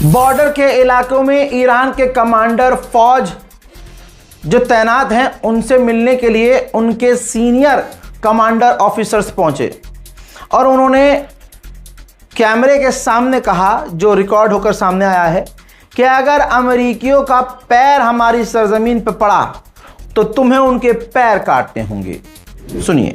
Border के इलाकों में ईरान के कमांडर फौज जो तैनात हैं उनसे मिलने के लिए उनके सीनियर कमांडर ऑफिसर्स पहुंचे और उन्होंने कैमरे के सामने कहा, जो रिकॉर्ड होकर सामने आया है, कि अगर अमेरिकियों का पैर हमारी सरजमीन पर पड़ा तो तुम्हें उनके पैर काटने होंगे। सुनिए।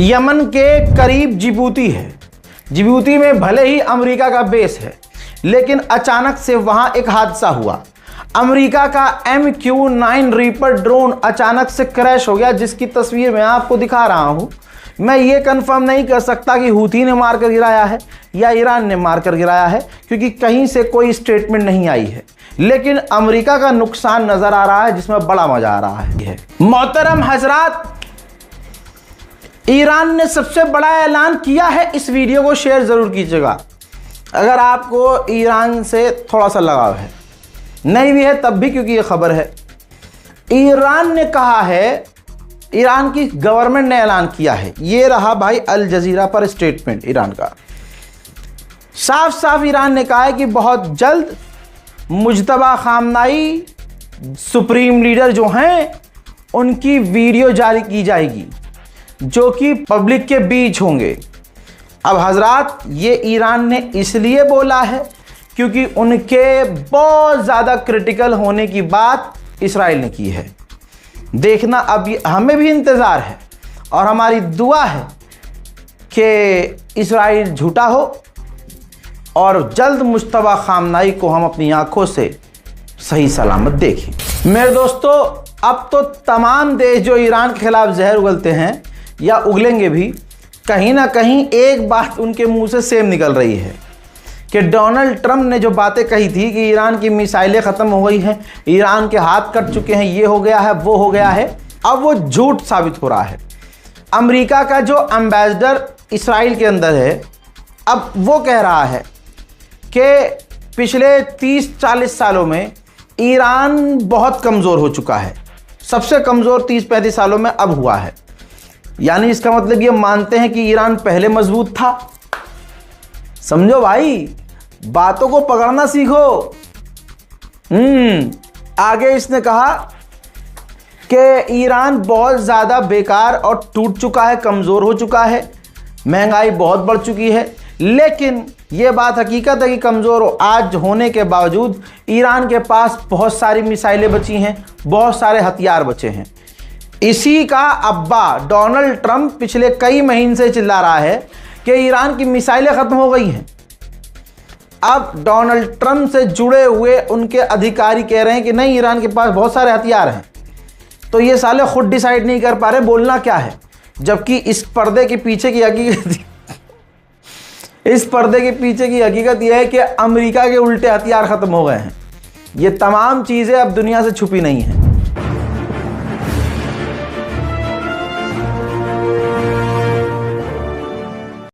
यमन के करीब जिबूती है। जिबूती में भले ही अमेरिका का बेस है, लेकिन अचानक से वहां एक हादसा हुआ। अमेरिका का MQ-9 रीपर ड्रोन अचानक से क्रैश हो गया, जिसकी तस्वीर मैं आपको दिखा रहा हूं। मैं ये कंफर्म नहीं कर सकता कि हूथी ने मारकर गिराया है या ईरान ने मारकर गिराया है, क्योंकि कहीं से कोई स्टेटमेंट नहीं आई है, लेकिन अमेरिका का नुकसान नजर आ रहा है, जिसमें बड़ा मजा आ रहा है। मोहतरम हजरात, ईरान ने सबसे बड़ा ऐलान किया है। इस वीडियो को शेयर जरूर कीजिएगा अगर आपको ईरान से थोड़ा सा लगाव है, नहीं भी है तब भी, क्योंकि ये खबर है। ईरान ने कहा है, ईरान की गवर्नमेंट ने ऐलान किया है, ये रहा भाई अल जजीरा पर स्टेटमेंट ईरान का। साफ साफ ईरान ने कहा है कि बहुत जल्द मुज्तबा खामनाई सुप्रीम लीडर जो हैं उनकी वीडियो जारी की जाएगी, जो कि पब्लिक के बीच होंगे। अब हजरात, ये ईरान ने इसलिए बोला है क्योंकि उनके बहुत ज़्यादा क्रिटिकल होने की बात इसराइल ने की है। देखना, अब हमें भी इंतज़ार है और हमारी दुआ है कि इसराइल झूठा हो और जल्द मुज्तबा खामनाई को हम अपनी आंखों से सही सलामत देखें। मेरे दोस्तों, अब तो तमाम देश जो ईरान के खिलाफ जहर उगलते हैं या उगलेंगे भी, कहीं ना कहीं एक बात उनके मुंह से सेम निकल रही है कि डोनाल्ड ट्रंप ने जो बातें कही थी कि ईरान की मिसाइलें ख़त्म हो गई हैं, ईरान के हाथ कट चुके हैं, ये हो गया है, वो हो गया है, अब वो झूठ साबित हो रहा है। अमेरिका का जो एम्बेसडर इसराइल के अंदर है, अब वो कह रहा है कि पिछले 30-40 सालों में ईरान बहुत कमज़ोर हो चुका है, सबसे कमज़ोर 30-35 सालों में अब हुआ है। यानी इसका मतलब ये मानते हैं कि ईरान पहले मजबूत था। समझो भाई, बातों को पकड़ना सीखो। आगे इसने कहा कि ईरान बहुत ज़्यादा बेकार और टूट चुका है, कमज़ोर हो चुका है, महंगाई बहुत बढ़ चुकी है, लेकिन ये बात हकीकत है कि कमज़ोर आज होने के बावजूद ईरान के पास बहुत सारी मिसाइलें बची हैं, बहुत सारे हथियार बचे हैं। इसी का अब्बा डोनाल्ड ट्रंप पिछले कई महीने से चिल्ला रहा है कि ईरान की मिसाइलें ख़त्म हो गई हैं। अब डोनाल्ड ट्रंप से जुड़े हुए उनके अधिकारी कह रहे हैं कि नहीं, ईरान के पास बहुत सारे हथियार हैं। तो ये साले खुद डिसाइड नहीं कर पा रहे बोलना क्या है, जबकि इस पर्दे के पीछे की हकीकत यह है कि अमेरिका के उल्टे हथियार ख़त्म हो गए हैं। ये तमाम चीज़ें अब दुनिया से छुपी नहीं हैं।